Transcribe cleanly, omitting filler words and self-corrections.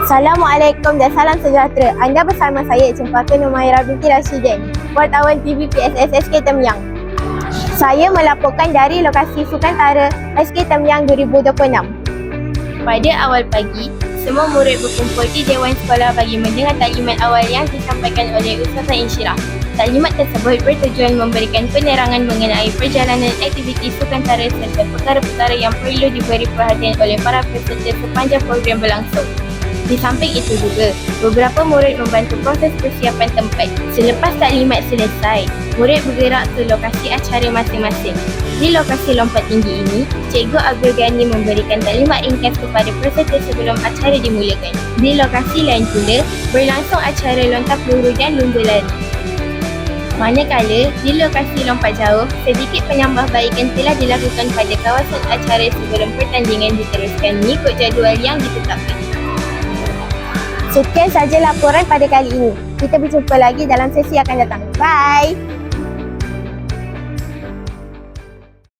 Assalamualaikum dan salam sejahtera. Anda bersama saya Cempaka Numaira binti Rashidin, wartawan TV PSS SK Temyang. Saya melaporkan dari lokasi Sukantara SK Temyang 2026. Pada awal pagi, semua murid berkumpul di Dewan Sekolah bagi mendengar taklimat awal yang disampaikan oleh Ustazah Insyirah. Taklimat tersebut bertujuan memberikan penerangan mengenai perjalanan aktiviti Sukantara serta perkara-perkara yang perlu diberi perhatian oleh para peserta sepanjang program berlangsung. Di samping itu juga, beberapa murid membantu proses persiapan tempat. Selepas taklimat selesai, murid bergerak ke lokasi acara masing-masing. Di lokasi lompat tinggi ini, Cikgu Abdul Ghani memberikan taklimat ringkas kepada peserta sebelum acara dimulakan. Di lokasi lain pula, berlangsung acara lontar peluru dan lumba lari. Manakala, di lokasi lompat jauh, sedikit penambahbaikan telah dilakukan pada kawasan acara sebelum pertandingan diteruskan mengikut jadual yang ditetapkan. Sekian sahaja laporan pada kali ini. Kita berjumpa lagi dalam sesi akan datang. Bye!